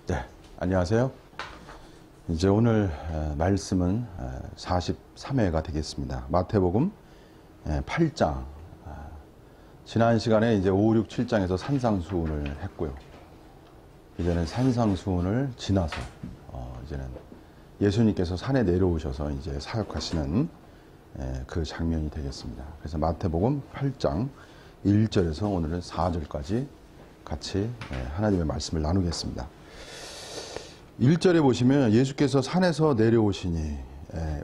네, 안녕하세요. 이제 오늘 말씀은 43회가 되겠습니다. 마태복음 8장. 지난 시간에 이제 5, 6, 7장에서 산상수훈을 했고요. 이제는 산상수훈을 지나서 이제는 예수님께서 산에 내려오셔서 이제 사역하시는 그 장면이 되겠습니다. 그래서 마태복음 8장 1절에서 오늘은 4절까지 같이 하나님의 말씀을 나누겠습니다. 1절에 보시면 예수께서 산에서 내려오시니,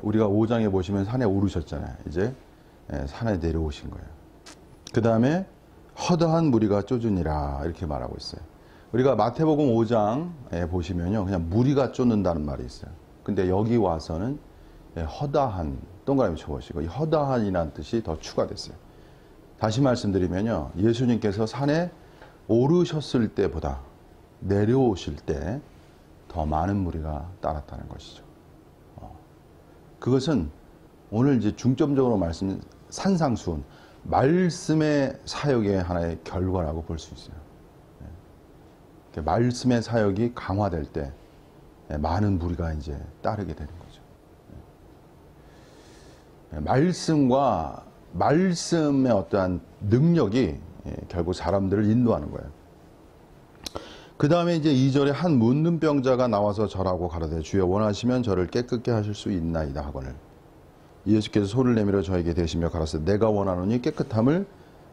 우리가 5장에 보시면 산에 오르셨잖아요. 이제 산에 내려오신 거예요. 그 다음에 허다한 무리가 쫓으니라 이렇게 말하고 있어요. 우리가 마태복음 5장에 보시면요, 그냥 무리가 쫓는다는 말이 있어요. 근데 여기 와서는 허다한, 동그라미 쳐보시고, 이 허다한이라는 뜻이 더 추가됐어요. 다시 말씀드리면요, 예수님께서 산에 오르셨을 때보다 내려오실 때 더 많은 무리가 따랐다는 것이죠. 그것은 오늘 이제 중점적으로 말씀, 산상수훈, 말씀의 사역의 하나의 결과라고 볼 수 있어요. 말씀의 사역이 강화될 때 많은 무리가 이제 따르게 되는 거죠. 말씀과 말씀의 어떠한 능력이 결국 사람들을 인도하는 거예요. 그 다음에 이제 2절에 한 문둥병자가 나와서 절하고 가로되 주여 원하시면 저를 깨끗게 하실 수 있나이다 하거늘 예수께서 손을 내밀어 저에게 대시며 가라사대 내가 원하노니 깨끗함을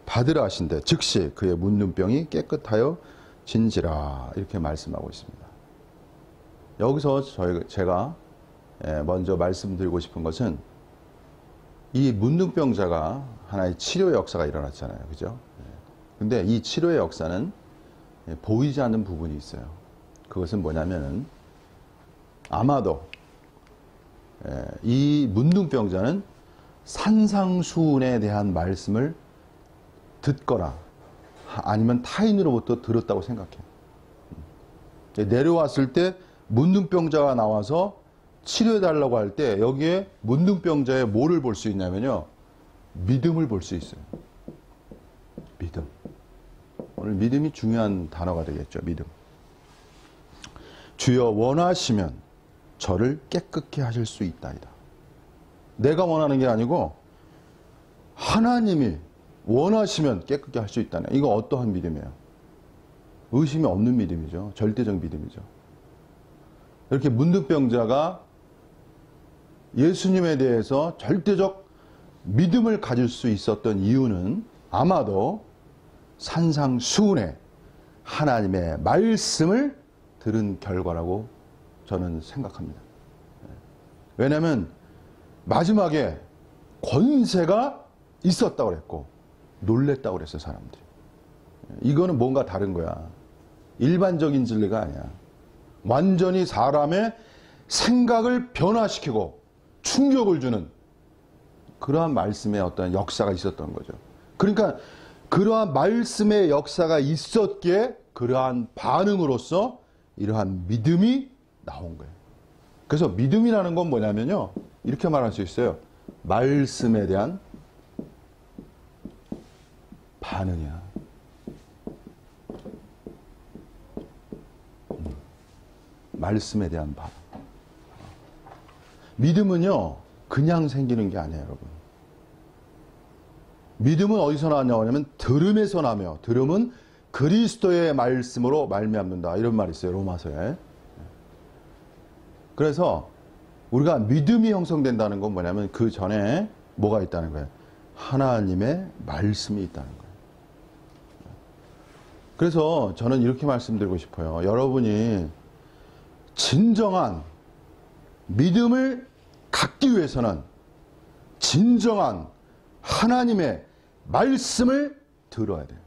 받으라 하신대 즉시 그의 문둥병이 깨끗하여 진지라 이렇게 말씀하고 있습니다. 여기서 제가 먼저 말씀드리고 싶은 것은 이 문둥병자가 하나의 치료의 역사가 일어났잖아요. 그죠? 근데 이 치료의 역사는 보이지 않는 부분이 있어요. 그것은 뭐냐면은 아마도 이 문둥병자는 산상수훈에 대한 말씀을 듣거나 아니면 타인으로부터 들었다고 생각해요. 내려왔을 때 문둥병자가 나와서 치료해달라고 할 때 여기에 문둥병자의 뭐를 볼 수 있냐면요, 믿음을 볼 수 있어요. 믿음. 오늘 믿음이 중요한 단어가 되겠죠. 믿음. 주여 원하시면 저를 깨끗게 하실 수 있다이다. 내가 원하는 게 아니고 하나님이 원하시면 깨끗게 할 수 있다네. 이거 어떠한 믿음이에요? 의심이 없는 믿음이죠. 절대적 믿음이죠. 이렇게 문둥병자가 예수님에 대해서 절대적 믿음을 가질 수 있었던 이유는 아마도 산상수훈에 하나님의 말씀을 들은 결과라고 저는 생각합니다. 왜냐하면 마지막에 권세가 있었다고 그랬고 놀랬다고 그랬어요. 사람들이. 이거는 뭔가 다른 거야. 일반적인 진리가 아니야. 완전히 사람의 생각을 변화시키고 충격을 주는 그러한 말씀의 어떤 역사가 있었던 거죠. 그러니까 그러한 말씀의 역사가 있었기에 그러한 반응으로서 이러한 믿음이 나온 거예요. 그래서 믿음이라는 건 뭐냐면요, 이렇게 말할 수 있어요. 말씀에 대한 반응이야. 말씀에 대한 반응. 믿음은요, 그냥 생기는 게 아니에요, 여러분. 믿음은 어디서 나왔냐고 하면 들음에서 나며 들음은 그리스도의 말씀으로 말미암는다. 이런 말이 있어요. 로마서에. 그래서 우리가 믿음이 형성된다는 건 뭐냐면 그 전에 뭐가 있다는 거예요. 하나님의 말씀이 있다는 거예요. 그래서 저는 이렇게 말씀드리고 싶어요. 여러분이 진정한 믿음을 갖기 위해서는 진정한 하나님의 말씀을 들어야 돼요.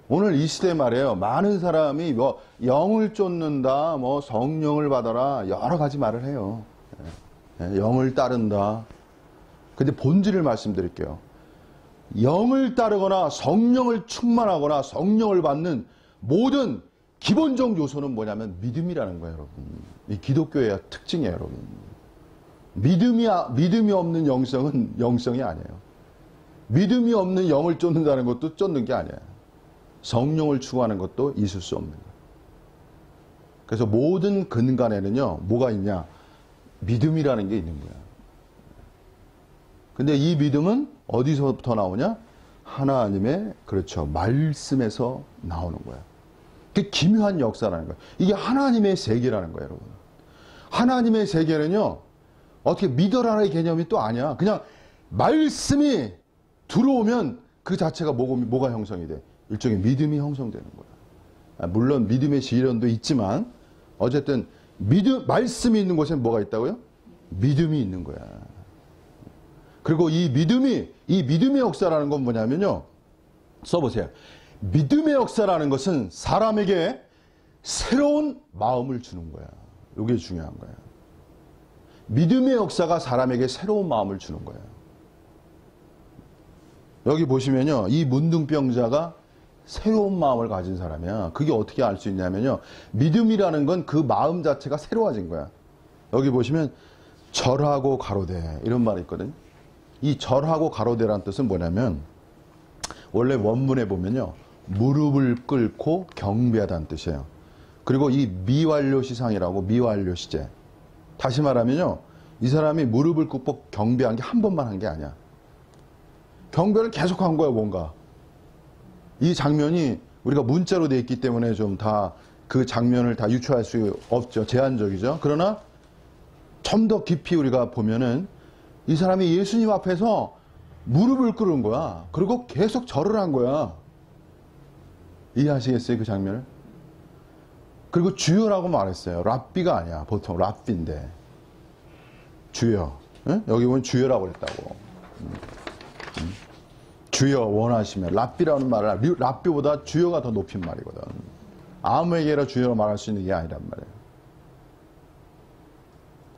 오늘 이 시대 말이에요. 많은 사람이 뭐 영을 쫓는다, 뭐 성령을 받아라, 여러 가지 말을 해요. 영을 따른다. 근데 본질을 말씀드릴게요. 영을 따르거나 성령을 충만하거나 성령을 받는 모든 기본적 요소는 뭐냐면 믿음이라는 거예요, 여러분. 이 기독교의 특징이에요, 여러분. 믿음이 없는 영성은 영성이 아니에요. 믿음이 없는 영을 쫓는다는 것도 쫓는 게 아니에요. 성령을 추구하는 것도 있을 수 없는 거예요. 그래서 모든 근간에는요, 뭐가 있냐? 믿음이라는 게 있는 거야. 근데 이 믿음은 어디서부터 나오냐? 하나님의, 그렇죠, 말씀에서 나오는 거야. 그 기묘한 역사라는 거야. 이게 하나님의 세계라는 거예요, 여러분. 하나님의 세계는요, 어떻게 믿어라의 개념이 또 아니야. 그냥 말씀이 들어오면 그 자체가 뭐가 형성이 돼? 일종의 믿음이 형성되는 거야. 물론 믿음의 시련도 있지만 어쨌든 말씀이 있는 곳에는 뭐가 있다고요? 믿음이 있는 거야. 그리고 이 믿음의 역사라는 건 뭐냐면요. 써보세요. 믿음의 역사라는 것은 사람에게 새로운 마음을 주는 거야. 이게 중요한 거야. 믿음의 역사가 사람에게 새로운 마음을 주는 거야. 여기 보시면요. 이 문둥병자가 새로운 마음을 가진 사람이야. 그게 어떻게 알 수 있냐면요. 믿음이라는 건 그 마음 자체가 새로워진 거야. 여기 보시면 절하고 가로되 이런 말이 있거든요. 이 절하고 가로되라는 뜻은 뭐냐면 원래 원문에 보면요. 무릎을 꿇고 경배하다는 뜻이에요. 그리고 이 미완료시상이라고 미완료시제. 다시 말하면요. 이 사람이 무릎을 꿇고 경배한 게 한 번만 한 게 아니야. 경배를 계속 한 거야, 뭔가. 이 장면이 우리가 문자로 돼 있기 때문에 좀 다 그 장면을 다 유추할 수 없죠. 제한적이죠. 그러나 좀 더 깊이 우리가 보면은 이 사람이 예수님 앞에서 무릎을 꿇은 거야. 그리고 계속 절을 한 거야. 이해하시겠어요? 그 장면을? 그리고 주여라고 말했어요. 랍비가 아니야. 보통 랍비인데. 주여. 응? 여기 보면 주여라고 그랬다고. 주여 원하시면. 랍비라는 말은 랍비보다 주여가 더 높인 말이거든. 아무에게나 주여로 말할 수 있는 게 아니란 말이에요.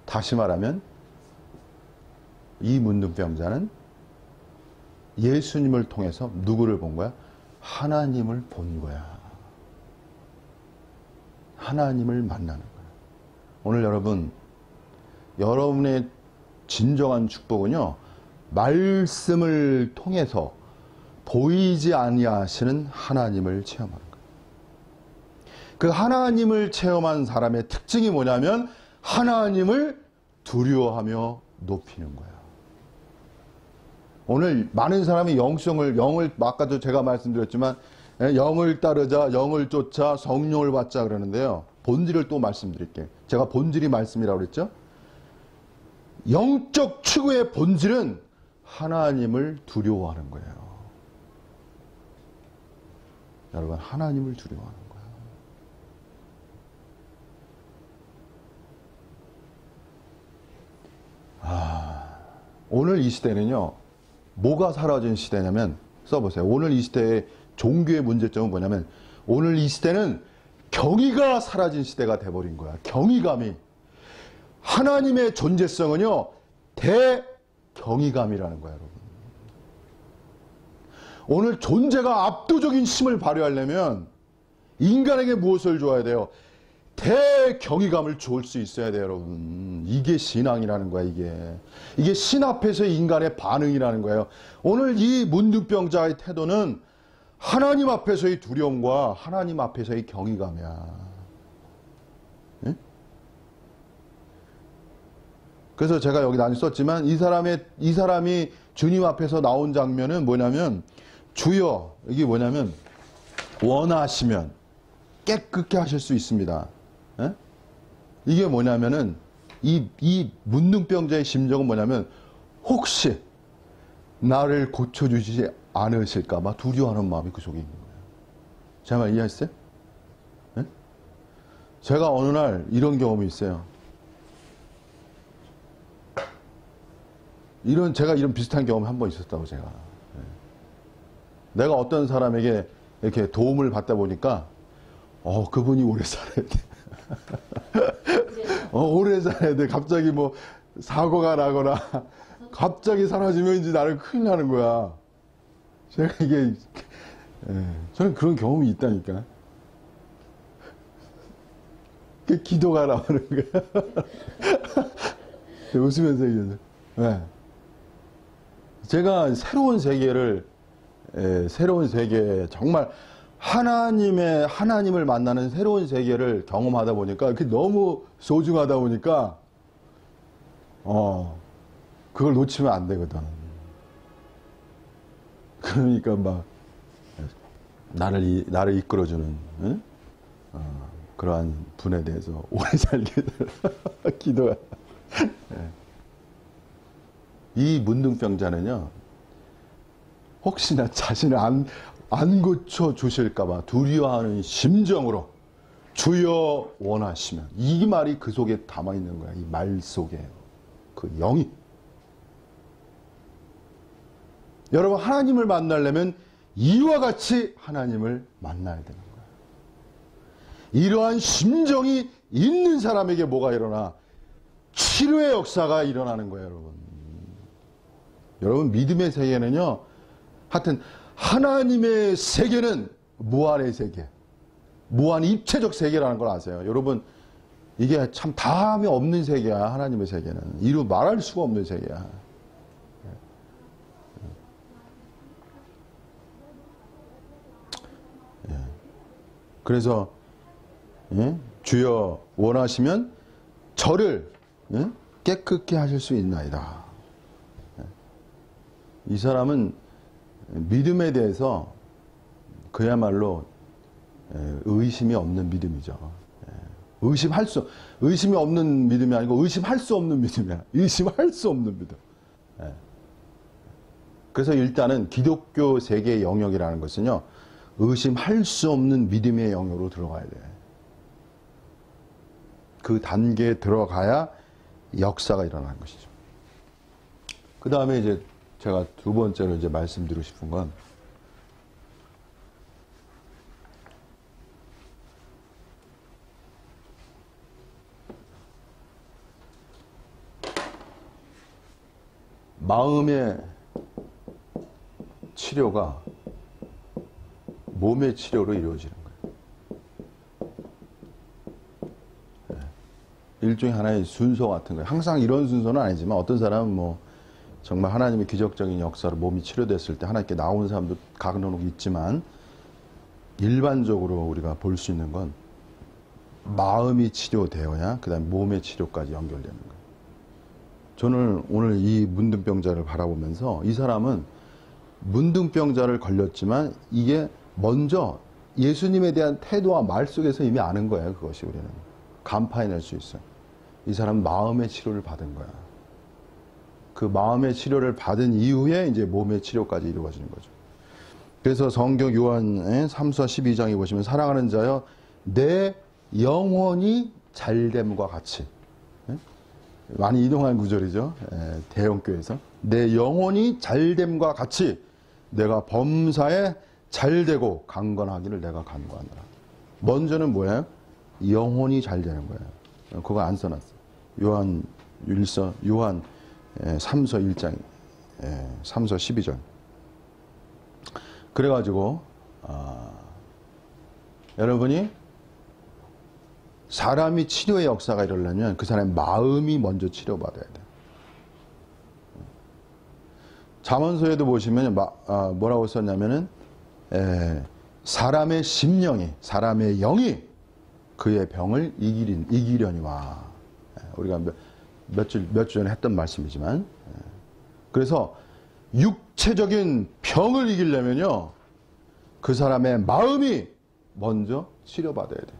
다시 말하면 이 문둥병자는 예수님을 통해서 누구를 본 거야? 하나님을 본 거야. 하나님을 만나는 거야. 오늘 여러분의 진정한 축복은요. 말씀을 통해서 보이지 아니하시는 하나님을 체험하는 거예요. 그 하나님을 체험한 사람의 특징이 뭐냐면 하나님을 두려워하며 높이는 거야. 오늘 많은 사람이 영을 아까도 제가 말씀드렸지만 영을 따르자, 영을 쫓아, 성령을 받자 그러는데요. 본질을 또 말씀드릴게요. 제가 본질이 말씀이라고 그랬죠. 영적 추구의 본질은 하나님을 두려워하는 거예요. 여러분, 하나님을 두려워하는 거예요. 오늘 이 시대는요. 뭐가 사라진 시대냐면 써보세요. 오늘 이 시대의 종교의 문제점은 뭐냐면 오늘 이 시대는 경의가 사라진 시대가 돼버린 거야. 경의감이. 하나님의 존재성은요. 대경의감이라는 거야, 여러분. 오늘 존재가 압도적인 힘을 발휘하려면 인간에게 무엇을 줘야 돼요? 대경의감을 줄 수 있어야 돼요, 여러분. 이게 신앙이라는 거야, 이게. 이게 신 앞에서의 인간의 반응이라는 거예요. 오늘 이 문둥병자의 태도는 하나님 앞에서의 두려움과 하나님 앞에서의 경의감이야. 네? 그래서 제가 여기 나뉘 썼지만 이 사람이 주님 앞에서 나온 장면은 뭐냐면 주여, 이게 뭐냐면 원하시면 깨끗게 하실 수 있습니다. 에? 이게 뭐냐면은 이 문둥병자의 심정은 뭐냐면 혹시 나를 고쳐주시지 않으실까봐 두려워하는 마음이 그 속에 있는 거예요. 제 말 이해하셨어요? 에? 제가 어느 날 이런 경험이 있어요. 제가 이런 비슷한 경험이 한 번 있었다고, 제가. 내가 어떤 사람에게 이렇게 도움을 받다 보니까, 그분이 오래 살아야 돼. 오래 살아야 돼. 갑자기 뭐, 사고가 나거나, 갑자기 사라지면 이제 나를 큰일 나는 거야. 제가 저는 그런 경험이 있다니까. 그 기도가 나오는 거야. 웃으면서 얘기하죠. 네. 제가 새로운 세계, 정말 하나님을 만나는 새로운 세계를 경험하다 보니까 그게 너무 소중하다 보니까 그걸 놓치면 안 되거든. 그러니까 막 나를 이끌어주는 그러한 분에 대해서 오래 살게 기도해. 이 문둥병자는요, 혹시나 자신을 안 고쳐 주실까봐 두려워하는 심정으로 주여 원하시면, 이 말이 그 속에 담아 있는 거야. 이 말 속에 그 영이. 여러분, 하나님을 만나려면 이와 같이 하나님을 만나야 되는 거야. 이러한 심정이 있는 사람에게 뭐가 일어나? 치료의 역사가 일어나는 거예요, 여러분. 여러분, 믿음의 세계는요, 하여튼 하나님의 세계는 무한의 세계, 무한 입체적 세계라는 걸 아세요? 여러분, 이게 참 다음이 없는 세계야. 하나님의 세계는 이루 말할 수가 없는 세계야. 그래서 주여 원하시면 저를 깨끗게 하실 수 있나이다. 이 사람은 믿음에 대해서 그야말로 의심이 없는 믿음이죠. 의심이 없는 믿음이 아니고 의심할 수 없는 믿음이야. 의심할 수 없는 믿음. 그래서 일단은 기독교 세계의 영역이라는 것은요, 의심할 수 없는 믿음의 영역으로 들어가야 돼. 그 단계에 들어가야 역사가 일어나는 것이죠. 그 다음에 이제 제가 두 번째로 이제 말씀드리고 싶은 건, 마음의 치료가 몸의 치료로 이루어지는 거예요. 일종의 하나의 순서 같은 거예요. 항상 이런 순서는 아니지만 어떤 사람은 뭐 정말 하나님의 기적적인 역사로 몸이 치료됐을 때 하나님께 나오는 사람도 간혹 있지만, 일반적으로 우리가 볼 수 있는 건 마음이 치료되어야 그 다음에 몸의 치료까지 연결되는 거예요. 저는 오늘 이 문둥병자를 바라보면서 이 사람은 문둥병자를 걸렸지만 이게 먼저 예수님에 대한 태도와 말 속에서 이미 아는 거예요. 그것이 우리는 간파해낼 수 있어요. 이 사람은 마음의 치료를 받은 거야. 그 마음의 치료를 받은 이후에 이제 몸의 치료까지 이루어지는 거죠. 그래서 성경 요한 3서 12장에 보시면, 사랑하는 자여 내 영혼이 잘됨과 같이, 많이 이동한 구절이죠. 대형교회에서 내 영혼이 잘됨과 같이 내가 범사에 잘되고 강건하기를 내가 간구하노라. 먼저는 뭐예요? 영혼이 잘되는 거예요. 그거 안 써놨어요. 요한 3서 1장 3서 12절. 그래가지고 여러분이 사람이 치료의 역사가 일어나면 그 사람의 마음이 먼저 치료받아야 돼. 잠언서에도 보시면 뭐라고 썼냐면은 사람의 심령이, 사람의 영이 그의 병을 이기려니와. 우리가 몇 주 전에 했던 말씀이지만, 그래서 육체적인 병을 이기려면요, 그 사람의 마음이 먼저 치료받아야 돼.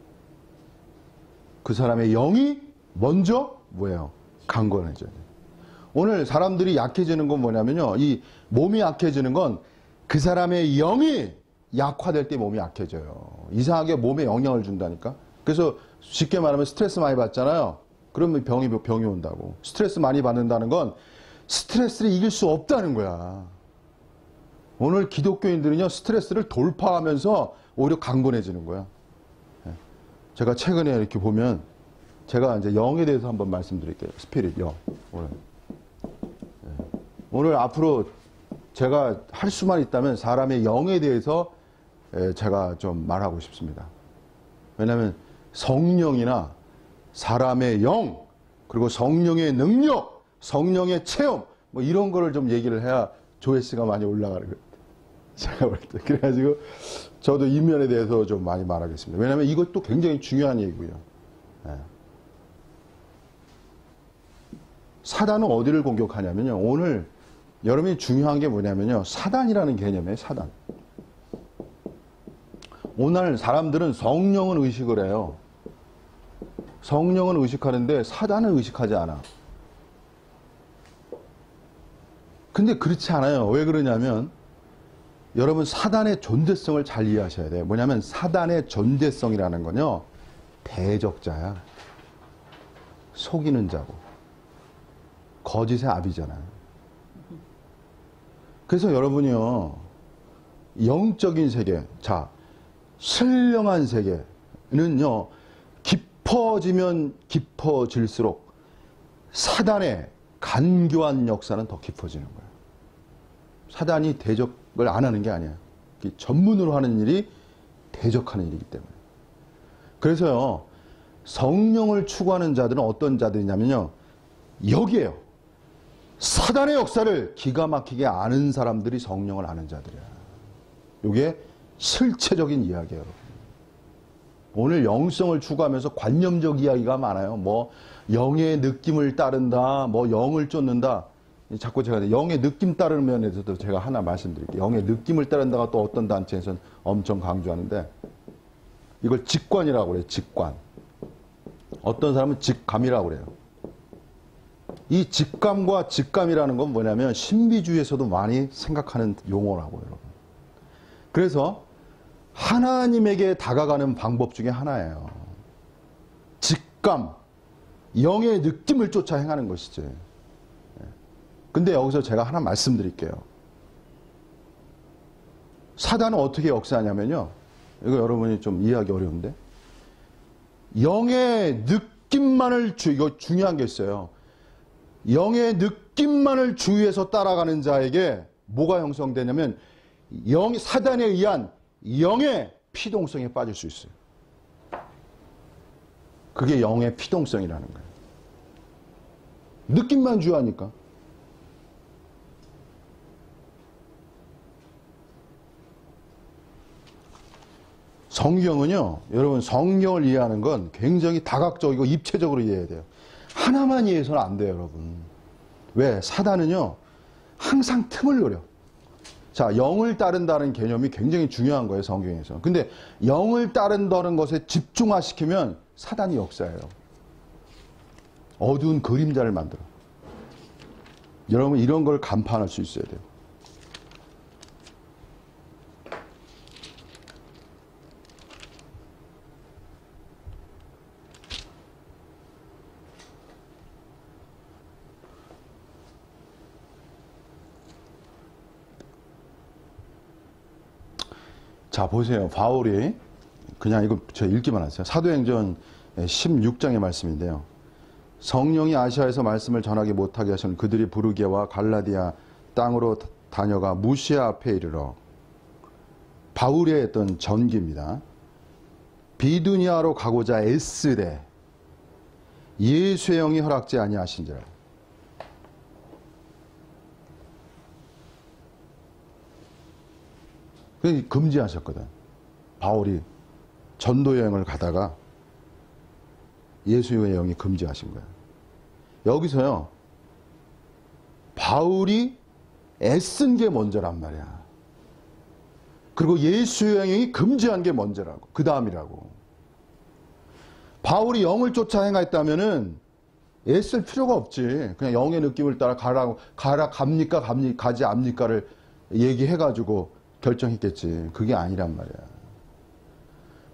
그 사람의 영이 먼저 뭐예요? 강건해져야 돼. 오늘 사람들이 약해지는 건 뭐냐면요, 이 몸이 약해지는 건 그 사람의 영이 약화될 때 몸이 약해져요. 이상하게 몸에 영향을 준다니까. 그래서 쉽게 말하면 스트레스 많이 받잖아요. 그러면 병이 온다고. 스트레스 많이 받는다는 건 스트레스를 이길 수 없다는 거야. 오늘 기독교인들은요, 스트레스를 돌파하면서 오히려 강건해지는 거야. 제가 최근에 이렇게 보면, 제가 이제 영에 대해서 한번 말씀드릴게요. 스피릿, 영. 오늘 앞으로 제가 할 수만 있다면 사람의 영에 대해서 제가 좀 말하고 싶습니다. 왜냐하면 성령이나 사람의 영, 그리고 성령의 능력, 성령의 체험, 뭐 이런 거를 좀 얘기를 해야 조회수가 많이 올라가는 거예요. 제가 볼 때. 그래가지고 저도 이 면에 대해서 좀 많이 말하겠습니다. 왜냐하면 이것도 굉장히 중요한 얘기고요. 예. 사단은 어디를 공격하냐면요. 오늘 여러분이 중요한 게 뭐냐면요. 사단이라는 개념이에요. 사단. 오늘 사람들은 성령은 의식을 해요. 성령은 의식하는데 사단은 의식하지 않아. 근데 그렇지 않아요. 왜 그러냐면 여러분 사단의 존재성을 잘 이해하셔야 돼요. 뭐냐면 사단의 존재성이라는 건요. 대적자야. 속이는 자고. 거짓의 압이잖아요. 그래서 여러분이요. 영적인 세계, 자, 신령한 세계는요. 깊어지면 깊어질수록 사단의 간교한 역사는 더 깊어지는 거예요. 사단이 대적을 안 하는 게 아니에요. 전문으로 하는 일이 대적하는 일이기 때문에. 그래서요. 성령을 추구하는 자들은 어떤 자들이냐면요. 여기에요. 사단의 역사를 기가 막히게 아는 사람들이 성령을 아는 자들이야. 이게 실체적인 이야기예요. 오늘 영성을 추구하면서 관념적 이야기가 많아요. 뭐 영의 느낌을 따른다, 뭐 영을 쫓는다. 자꾸 제가 영의 느낌 따르는 면에서도 제가 하나 말씀드릴게요. 영의 느낌을 따른다가 또 어떤 단체에서는 엄청 강조하는데 이걸 직관이라고 그래요. 직관. 어떤 사람은 직감이라고 그래요. 이 직감과 직감이라는 건 뭐냐면 신비주의에서도 많이 생각하는 용어라고요, 여러분. 그래서 하나님에게 다가가는 방법 중에 하나예요. 직감, 영의 느낌을 쫓아 행하는 것이지. 근데 여기서 제가 하나 말씀드릴게요. 사단은 어떻게 역사하냐면요. 이거 여러분이 좀 이해하기 어려운데. 영의 느낌만을 이거 중요한 게 있어요. 영의 느낌만을 주위에서 따라가는 자에게 뭐가 형성되냐면 사단에 의한 영의 피동성에 빠질 수 있어요. 그게 영의 피동성이라는 거예요. 느낌만 주하니까. 성경은요, 여러분 성경을 이해하는 건 굉장히 다각적이고 입체적으로 이해해야 돼요. 하나만 이해해서는 안 돼요, 여러분. 왜? 사단은요, 항상 틈을 노려. 자, 영을 따른다는 개념이 굉장히 중요한 거예요, 성경에서. 근데 영을 따른다는 것에 집중화시키면 사단이 역사예요. 어두운 그림자를 만들어. 여러분 이런 걸 간파할 수 있어야 돼요. 자, 보세요. 바울이 그냥 이거 제가 읽기만 하세요. 사도행전 16장의 말씀인데요. 성령이 아시아에서 말씀을 전하기 못하게 하신 그들이 부르게와 갈라디아 땅으로 다녀가 무시아 앞에 이르러 바울이 했던 전기입니다. 비두니아로 가고자 애쓰되 예수의 영이 허락지 아니하신지라. 금지하셨거든. 바울이 전도 여행을 가다가 예수의 영이 금지하신 거예요. 여기서요. 바울이 애쓴 게 먼저란 말이야. 그리고 예수의 영이 금지한 게 먼저라고. 그 다음이라고. 바울이 영을 쫓아 행했다면은 애쓸 필요가 없지. 그냥 영의 느낌을 따라 갑니까 가지 압니까를 얘기해가지고 결정했겠지. 그게 아니란 말이야.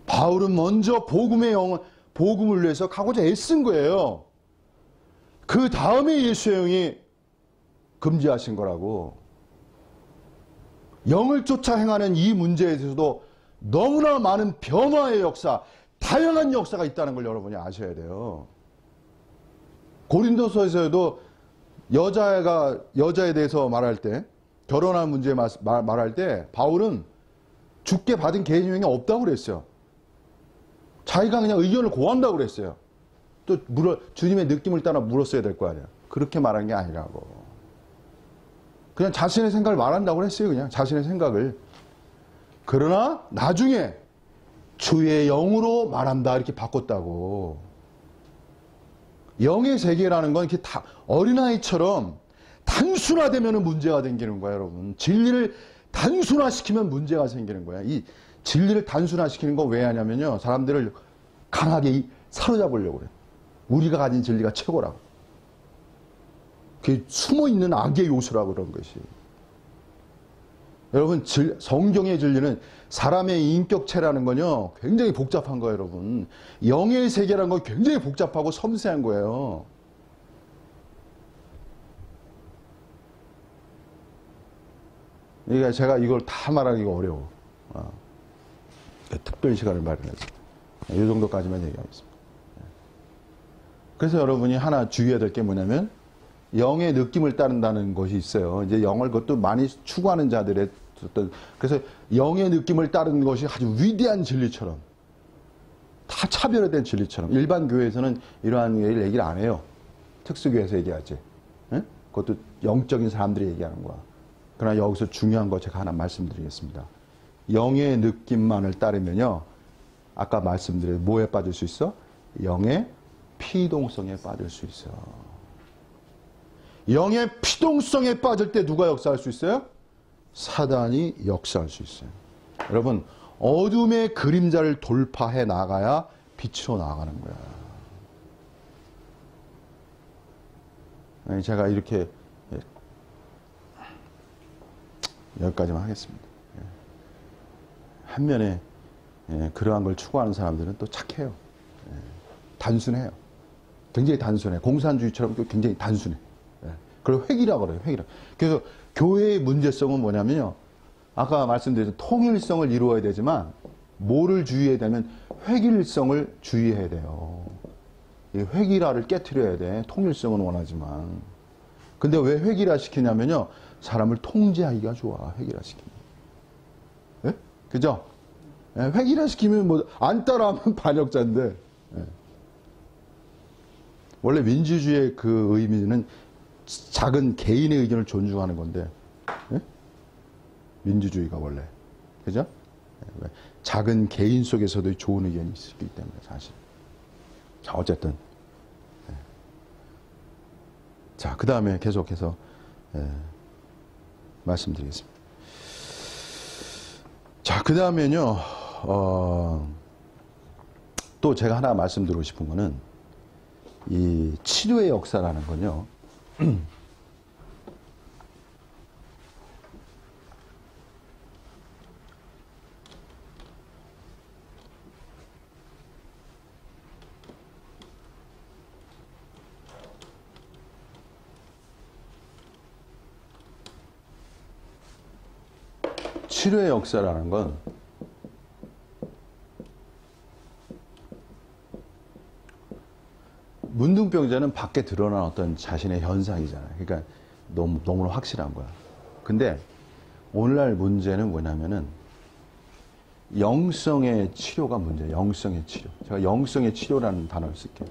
바울은 먼저 복음을 위해서 가고자 애쓴 거예요. 그 다음에 예수의 영이 금지하신 거라고. 영을 쫓아 행하는 이 문제에 대해서도 너무나 많은 변화의 역사, 다양한 역사가 있다는 걸 여러분이 아셔야 돼요. 고린도서에서도 여자에 대해서 말할 때, 결혼한 문제에 말할 때 바울은 주께 받은 계명이 없다고 그랬어요. 자기가 그냥 의견을 고한다고 그랬어요. 또 주님의 느낌을 따라 물었어야 될 거 아니야. 그렇게 말한 게 아니라고. 그냥 자신의 생각을 말한다고 그랬어요. 그냥 자신의 생각을. 그러나 나중에 주의 영으로 말한다 이렇게 바꿨다고. 영의 세계라는 건 이렇게 어린아이처럼 단순화되면 문제가 생기는 거야, 여러분. 진리를 단순화시키면 문제가 생기는 거야. 이 진리를 단순화시키는 거 왜 하냐면요. 사람들을 강하게 사로잡으려고 그래. 우리가 가진 진리가 최고라고. 그게 숨어있는 악의 요소라고 그런 것이. 여러분, 성경의 진리는 사람의 인격체라는 건요, 굉장히 복잡한 거예요, 여러분. 영의 세계라는 건 굉장히 복잡하고 섬세한 거예요. 그러니까 제가 이걸 다 말하기가 어려워. 특별 시간을 마련해서. 이 정도까지만 얘기하겠습니다. 그래서 여러분이 하나 주의해야 될 게 뭐냐면, 영의 느낌을 따른다는 것이 있어요. 이제 영을 그것도 많이 추구하는 자들의 어떤, 그래서 영의 느낌을 따르는 것이 아주 위대한 진리처럼, 다 차별화된 진리처럼. 일반 교회에서는 이러한 얘기를 안 해요. 특수교회에서 얘기하지. 예? 그것도 영적인 사람들이 얘기하는 거야. 그러나 여기서 중요한 거 제가 하나 말씀드리겠습니다. 영의 느낌만을 따르면요, 아까 말씀드린 뭐에 빠질 수 있어? 영의 피동성에 빠질 수 있어. 영의 피동성에 빠질 때 누가 역사할 수 있어요? 사단이 역사할 수 있어요. 여러분, 어둠의 그림자를 돌파해 나가야 빛으로 나아가는 거야. 제가 이렇게 여기까지만 하겠습니다. 한면에 그러한 걸 추구하는 사람들은 또 착해요. 단순해요. 굉장히 단순해. 공산주의처럼 굉장히 단순해. 그걸 회기라고 그래요. 회기라. 그래서 교회의 문제성은 뭐냐면요. 아까 말씀드린 통일성을 이루어야 되지만 뭐를 주의해야 되면 획일성을 주의해야 돼요. 이 획일화를 깨트려야 돼. 통일성은 원하지만. 근데 왜 획일화 시키냐면요. 사람을 통제하기가 좋아. 획일화 시키면. 예? 그죠? 예, 획일화 시키면 뭐 안 따라하면 반역자인데. 예. 원래 민주주의의 그 의미는 작은 개인의 의견을 존중하는 건데, 예? 민주주의가 원래, 그죠? 예, 작은 개인 속에서도 좋은 의견이 있기 때문에 사실. 자, 어쨌든, 예. 자, 그 다음에 계속해서 말씀드리겠습니다. 자, 그 다음에는요, 또 제가 하나 말씀드리고 싶은 거는 이 치료의 역사라는 건요. 치료의 역사라는 건 문둥병자는 밖에 드러난 어떤 자신의 현상이잖아요. 그러니까 너무나 확실한 거야. 근데 오늘날 문제는 뭐냐면은 영성의 치료가 문제예요. 영성의 치료. 제가 영성의 치료라는 단어를 쓸게요.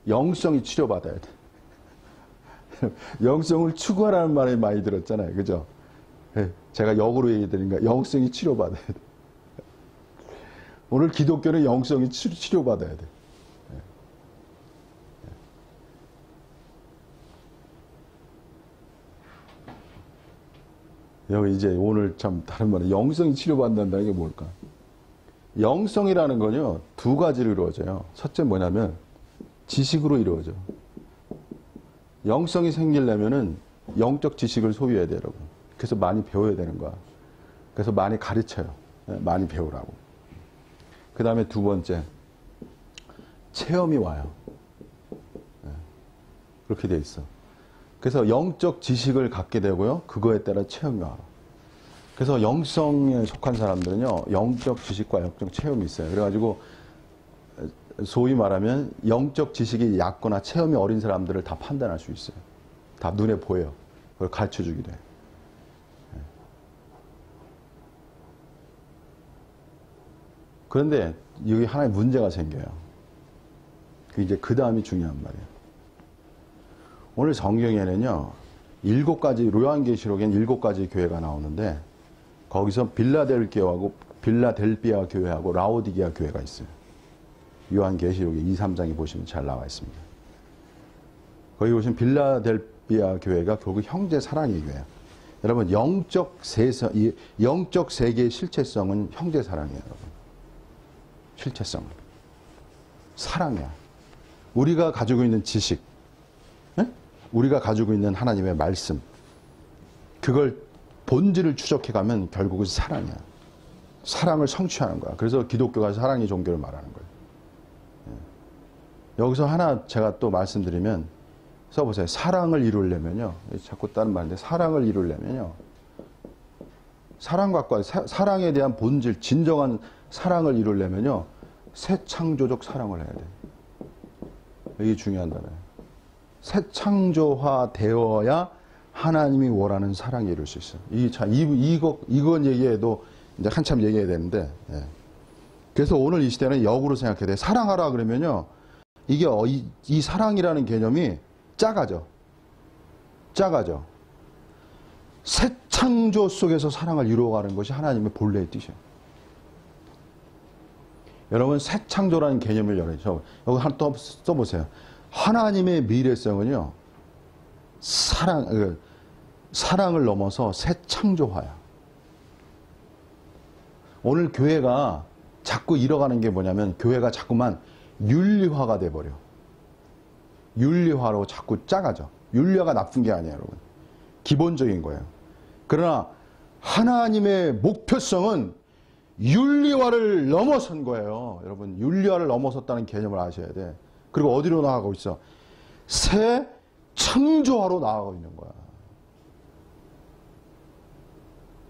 영성이 치료받아야 돼. 영성을 추구하라는 말을 많이 들었잖아요. 그죠? 제가 역으로 얘기 드리니까 영성이 치료받아야 돼. 오늘 기독교는 영성이 치료받아야 돼. 여기 이제 오늘 참 다른 말은 영성이 치료받는다는 게 뭘까? 영성이라는 건요, 두 가지로 이루어져요. 첫째 뭐냐면 지식으로 이루어져. 영성이 생기려면은 영적 지식을 소유해야 돼요, 여러분. 그래서 많이 배워야 되는 거야. 그래서 많이 가르쳐요. 많이 배우라고. 그 다음에 두 번째, 체험이 와요. 그렇게 돼 있어. 그래서 영적 지식을 갖게 되고요. 그거에 따라 체험이 와요. 그래서 영성에 속한 사람들은요. 영적 지식과 영적 체험이 있어요. 그래가지고 소위 말하면 영적 지식이 얕거나 체험이 어린 사람들을 다 판단할 수 있어요. 다 눈에 보여요. 그걸 가르쳐주기도 해요. 그런데 여기 하나의 문제가 생겨요. 이제 그 다음이 중요한 말이에요. 오늘 성경에는요, 7가지, 요한계시록엔 7가지 교회가 나오는데, 거기서 빌라델 교회하고 빌라델비아 교회하고 라오디게아 교회가 있어요. 요한계시록에 2, 3장에 보시면 잘 나와 있습니다. 거기 보시면 빌라델비아 교회가 결국 형제 사랑의 교회예요. 여러분 영적 세계의 실체성은 형제 사랑이에요. 여러분. 실체성은 사랑이야. 우리가 가지고 있는 지식, 우리가 가지고 있는 하나님의 말씀, 그걸 본질을 추적해가면 결국은 사랑이야. 사랑을 성취하는 거야. 그래서 기독교가 사랑의 종교를 말하는 거예요. 여기서 하나 제가 또 말씀드리면, 써보세요. 사랑을 이루려면요, 자꾸 다른 말인데, 사랑을 이루려면요, 사랑에 대한 본질, 진정한 사랑을 이루려면요, 새 창조적 사랑을 해야 돼. 이게 중요한 단어예요. 새 창조화 되어야 하나님이 원하는 사랑을 이룰 수 있어요. 이건 얘기해도 이제 한참 얘기해야 되는데, 예. 그래서 오늘 이 시대는 역으로 생각해야 돼. 사랑하라 그러면요, 이게 이 사랑이라는 개념이 작아져. 새 창조 속에서 사랑을 이루어가는 것이 하나님의 본래의 뜻이에요. 여러분, 새 창조라는 개념을 여기 하나 또 써보세요. 하나님의 미래성은요, 사랑을 넘어서 새 창조화야. 오늘 교회가 자꾸 잃어가는 게 뭐냐면, 교회가 자꾸만 윤리화가 돼버려. 윤리화로 자꾸 작아져. 윤리화가 나쁜 게 아니에요, 여러분. 기본적인 거예요. 그러나 하나님의 목표성은 윤리화를 넘어선 거예요. 여러분, 윤리화를 넘어섰다는 개념을 아셔야 돼. 그리고 어디로 나아가고 있어? 새 창조화로 나아가고 있는 거야.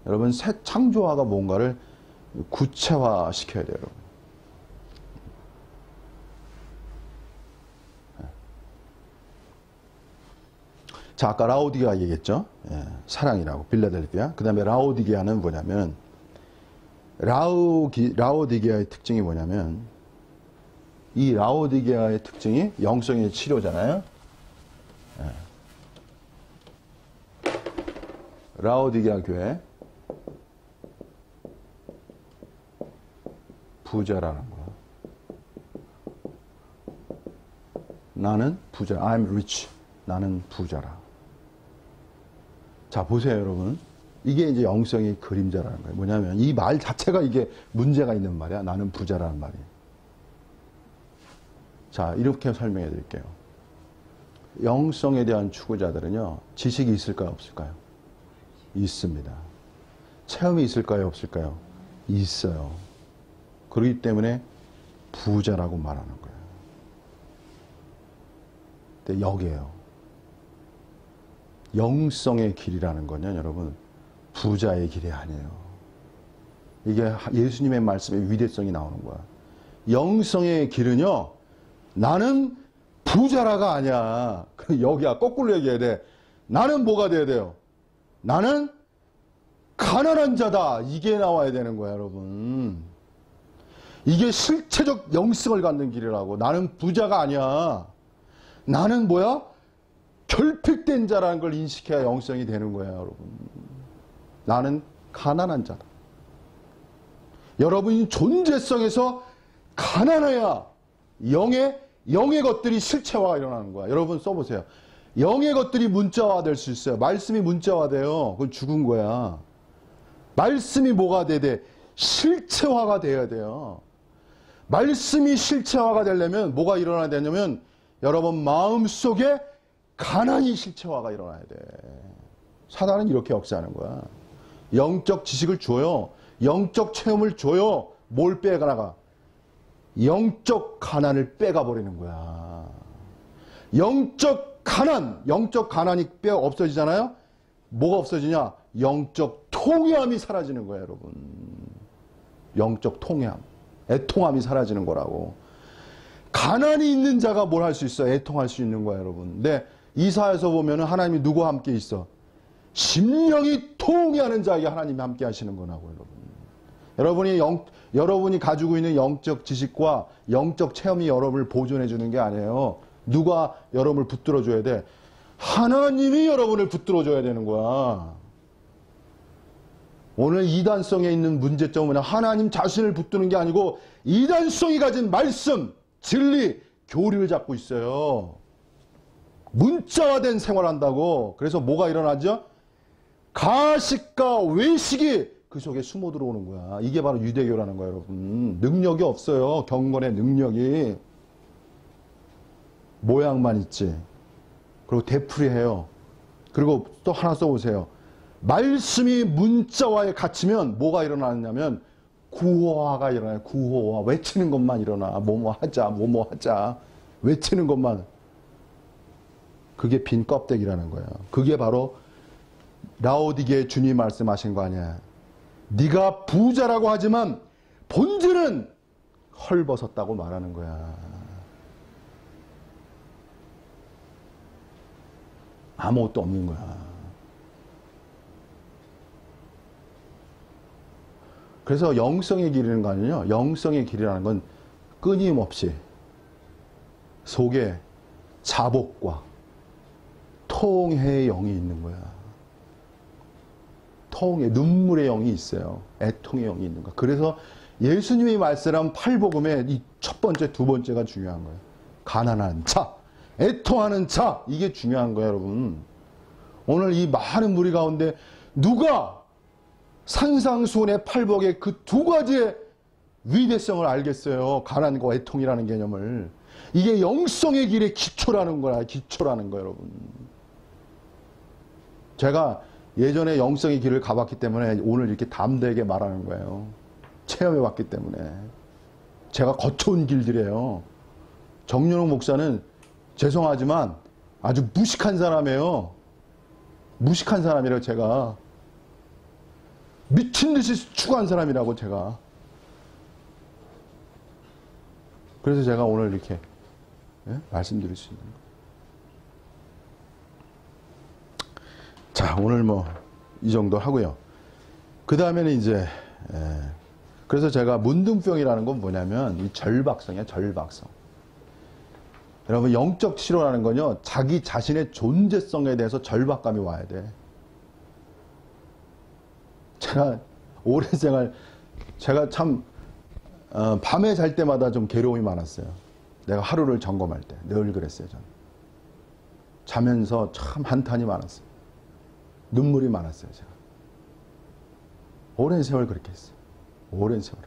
여러분, 새 창조화가 뭔가를 구체화 시켜야 돼요, 여러분. 자, 아까 라오디게아 얘기했죠? 예, 사랑이라고, 빌라델비아. 그 다음에 라오디게아는 뭐냐면, 라오디게아의 특징이 뭐냐면, 이 라오디게아의 특징이 영성의 치료잖아요. 예. 라오디게아 교회 부자라는 거야. 나는 부자. I'm rich. 나는 부자라. 자, 보세요, 여러분. 이게 이제 영성의 그림자라는 거예요. 뭐냐면, 이 말 자체가 이게 문제가 있는 말이야. 나는 부자라는 말이. 자, 이렇게 설명해 드릴게요. 영성에 대한 추구자들은요, 지식이 있을까요, 없을까요? 있습니다. 체험이 있을까요, 없을까요? 있어요. 그렇기 때문에 부자라고 말하는 거예요. 근데 여기에요. 영성의 길이라는 건요, 여러분, 부자의 길이 아니에요. 이게 예수님의 말씀의 위대성이 나오는 거야. 영성의 길은요, 나는 부자라가 아니야. 여기야, 거꾸로 얘기해야 돼. 나는 뭐가 돼야 돼요? 나는 가난한 자다. 이게 나와야 되는 거야, 여러분. 이게 실체적 영성을 갖는 길이라고. 나는 부자가 아니야. 나는 뭐야? 결핍된 자라는 걸 인식해야 영성이 되는 거야, 여러분. 나는 가난한 자다. 여러분이 존재성에서 가난해야 영의 것들이 실체화가 일어나는 거야. 여러분 써보세요. 영의 것들이 문자화 될 수 있어요. 말씀이 문자화 돼요. 그건 죽은 거야. 말씀이 뭐가 돼야 돼? 실체화가 돼야 돼요. 말씀이 실체화가 되려면 뭐가 일어나야 되냐면, 여러분 마음속에 가난이 실체화가 일어나야 돼. 사단은 이렇게 역사하는 거야. 영적 지식을 줘요. 영적 체험을 줘요. 뭘 빼가나가? 영적 가난을 빼가 버리는 거야. 영적 가난이 없어지잖아요? 뭐가 없어지냐? 영적 통회함이 사라지는 거예요, 여러분. 영적 통회함. 애통함이 사라지는 거라고. 가난이 있는 자가 뭘 할 수 있어? 애통할 수 있는 거야, 여러분. 근데 이사야서 보면은 하나님이 누구와 함께 있어? 심령이 통회하는 자에게 하나님이 함께 하시는 거라고, 여러분. 여러분이 가지고 있는 영적 지식과 영적 체험이 여러분을 보존해 주는 게 아니에요. 누가 여러분을 붙들어 줘야 돼? 하나님이 여러분을 붙들어 줘야 되는 거야. 오늘 이단성에 있는 문제점은 뭐냐? 하나님 자신을 붙드는 게 아니고 이단성이 가진 말씀, 진리, 교리를 잡고 있어요. 문자화된 생활한다고. 그래서 뭐가 일어나죠? 가식과 외식이 그 속에 숨어 들어오는 거야. 이게 바로 유대교라는 거예요, 여러분. 능력이 없어요. 경건의 능력이. 모양만 있지. 그리고 되풀이해요. 그리고 또 하나 써보세요. 말씀이 문자화에 갇히면 뭐가 일어나냐면 구호화가 일어나요. 구호화. 외치는 것만 일어나. 뭐뭐 하자, 뭐뭐 하자. 외치는 것만. 그게 빈 껍데기라는 거예요. 그게 바로 라오디게에 주님 말씀하신 거 아니야. 네가 부자라고 하지만 본질은 헐벗었다고 말하는 거야. 아무것도 없는 거야. 그래서 영성의 길이라는 거 아니에요. 영성의 길이라는 건 끊임없이 속에 자복과 통해의 영이 있는 거야. 통해, 눈물의 영이 있어요. 애통의 영이 있는 거야. 그래서 예수님이 말씀한 팔복음의 이 첫 번째, 두 번째가 중요한 거예요. 가난한 자, 애통하는 자, 이게 중요한 거예요, 여러분. 오늘 이 많은 무리 가운데 누가 산상수훈의 팔복의 그 두 가지의 위대성을 알겠어요. 가난과 애통이라는 개념을. 이게 영성의 길의 기초라는 거야. 기초라는 거예요, 여러분. 제가 예전에 영성의 길을 가봤기 때문에 오늘 이렇게 담대하게 말하는 거예요. 체험해봤기 때문에. 제가 거쳐온 길들이에요. 정윤홍 목사는 죄송하지만 아주 무식한 사람이에요. 무식한 사람이라고 제가. 미친 듯이 추구한 사람이라고 제가. 그래서 제가 오늘 이렇게 말씀드릴 수 있는 거예요. 자, 오늘 뭐 이 정도 하고요. 그 다음에는 이제 그래서 제가 문둥병이라는 건 뭐냐면 이 절박성이야. 절박성. 여러분, 영적 치료라는 건요, 자기 자신의 존재성에 대해서 절박감이 와야 돼. 제가 오랜 생활, 제가 참 밤에 잘 때마다 좀 괴로움이 많았어요. 내가 하루를 점검할 때 늘 그랬어요. 저는 자면서 참 한탄이 많았어요. 눈물이 많았어요. 제가 오랜 세월 그렇게 했어요. 오랜 세월.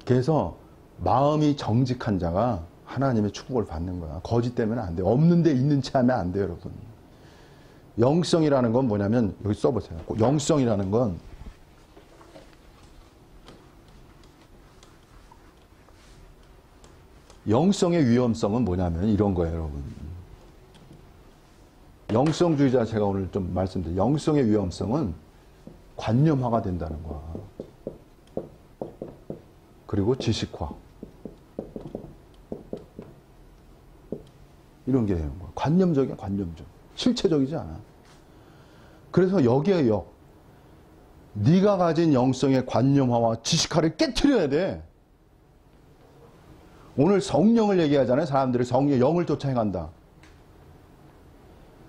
그래서 마음이 정직한 자가 하나님의 축복을 받는 거야. 거짓 되면 안 돼요. 없는데 있는 체 하면 안 돼요, 여러분. 영성이라는 건 뭐냐면, 여기 써보세요. 영성이라는 건 영성의 위험성은 뭐냐면 이런 거예요, 여러분. 영성주의자 제가 오늘 좀 말씀드린 영성의 위험성은 관념화가 된다는 거야. 그리고 지식화. 이런 게 되는 거야. 관념적이야, 관념적. 실체적이지 않아. 그래서 여기에 네가 가진 영성의 관념화와 지식화를 깨트려야 돼. 오늘 성령을 얘기하잖아요. 사람들이 성령, 영을 쫓아 행한다.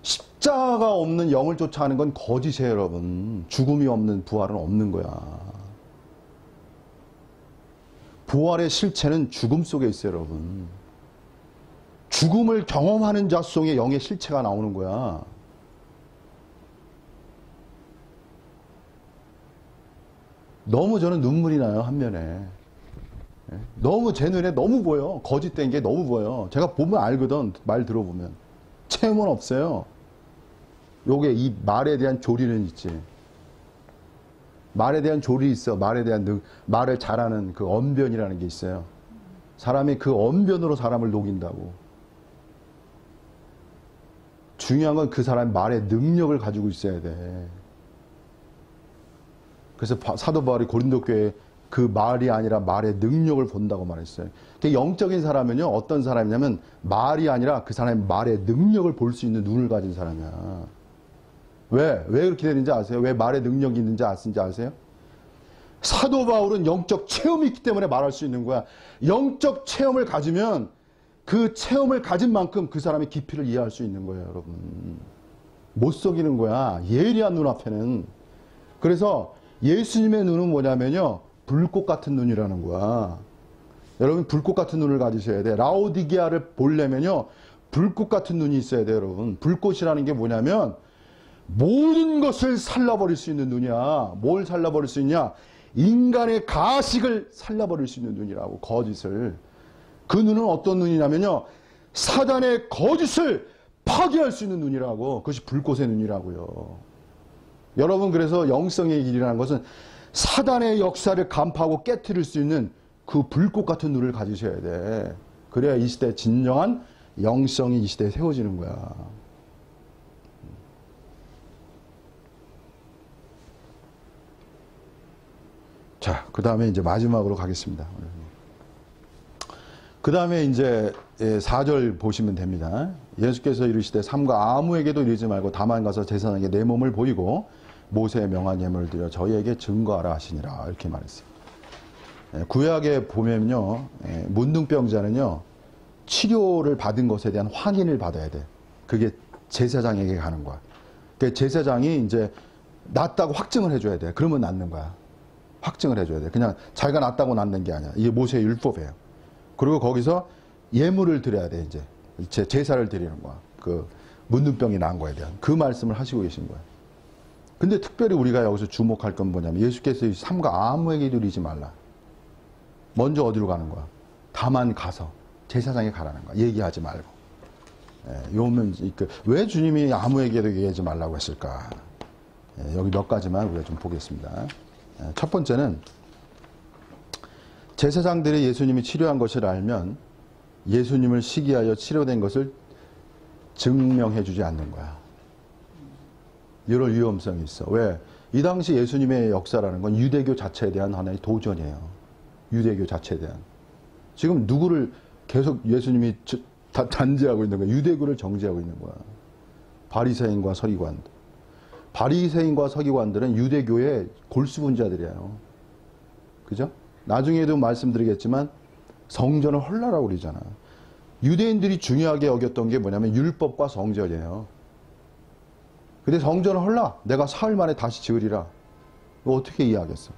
십자가 없는 영을 쫓아가는 건 거짓이에요, 여러분. 죽음이 없는 부활은 없는 거야. 부활의 실체는 죽음 속에 있어요, 여러분. 죽음을 경험하는 자 속에 영의 실체가 나오는 거야. 너무 저는 눈물이 나요, 한면에. 너무 제 눈에 너무 보여. 거짓된 게 너무 보여. 제가 보면 알거든. 말 들어보면. 체험은 없어요. 요게 이 말에 대한 조리는 있지. 말에 대한 조리 있어. 말에 대한 말을 잘하는 그 언변이라는 게 있어요. 사람이 그 언변으로 사람을 녹인다고. 중요한 건 그 사람의 말의 능력을 가지고 있어야 돼. 그래서 사도 바울이 고린도 교회에 그 말이 아니라 말의 능력을 본다고 말했어요. 영적인 사람은요, 어떤 사람이냐면 말이 아니라 그 사람의 말의 능력을 볼 수 있는 눈을 가진 사람이야. 왜 그렇게 되는지 아세요? 왜 말의 능력이 있는지 아세요? 사도 바울은 영적 체험이 있기 때문에 말할 수 있는 거야. 영적 체험을 가지면 그 체험을 가진 만큼 그 사람의 깊이를 이해할 수 있는 거예요, 여러분. 못 속이는 거야. 예리한 눈앞에는. 그래서 예수님의 눈은 뭐냐면요, 불꽃 같은 눈이라는 거야. 여러분, 불꽃 같은 눈을 가지셔야 돼. 라오디게아를 보려면요, 불꽃 같은 눈이 있어야 돼요, 여러분. 불꽃이라는 게 뭐냐면 모든 것을 살라버릴 수 있는 눈이야. 뭘 살라버릴 수 있냐? 인간의 가식을 살라버릴 수 있는 눈이라고, 거짓을. 그 눈은 어떤 눈이냐면요, 사단의 거짓을 파괴할 수 있는 눈이라고. 그것이 불꽃의 눈이라고요. 여러분, 그래서 영성의 길이라는 것은 사단의 역사를 간파하고 깨트릴 수 있는 그 불꽃 같은 눈을 가지셔야 돼. 그래야 이 시대에 진정한 영성이 이 시대에 세워지는 거야. 자, 그 다음에 이제 마지막으로 가겠습니다. 그 다음에 이제 4절 보시면 됩니다. 예수께서 이르시되 삼가 아무에게도 이르지 말고 다만 가서 제사장에게 내 몸을 보이고 모세의 명한 예물을 드려 저희에게 증거하라 하시니라. 이렇게 말했어요. 구약에 보면요, 문둥병자는요, 치료를 받은 것에 대한 확인을 받아야 돼. 그게 제사장에게 가는 거야. 그 제사장이 이제 낫다고 확증을 해줘야 돼. 그러면 낫는 거야. 확증을 해줘야 돼. 그냥 자기가 낫다고 낫는 게 아니야. 이게 모세의 율법이에요. 그리고 거기서 예물을 드려야 돼. 이제 제사를 드리는 거야. 그 문둥병이 난 거에 대한 그 말씀을 하시고 계신 거야. 근데 특별히 우리가 여기서 주목할 건 뭐냐면 예수께서 삼가 아무에게도 이르지 말라. 먼저 어디로 가는 거야? 다만 가서 제사장에 가라는 거야. 얘기하지 말고. 요면 왜 주님이 아무에게도 얘기하지 말라고 했을까? 여기 몇 가지만 우리가 좀 보겠습니다. 첫 번째는 제사장들이 예수님이 치료한 것을 알면 예수님을 시기하여 치료된 것을 증명해 주지 않는 거야. 이런 위험성이 있어. 왜? 이 당시 예수님의 역사라는 건 유대교 자체에 대한 하나의 도전이에요. 유대교 자체에 대한. 지금 누구를 계속 예수님이 단죄하고 있는 거야. 유대교를 정죄하고 있는 거야. 바리새인과 서기관. 바리새인과 서기관들은 유대교의 골수분자들이에요. 그죠? 나중에도 말씀드리겠지만 성전을 헐라라고 그러잖아. 유대인들이 중요하게 여겼던 게 뭐냐면 율법과 성전이에요. 근데 성전을 헐라. 내가 사흘 만에 다시 지으리라. 이거 어떻게 이해하겠어?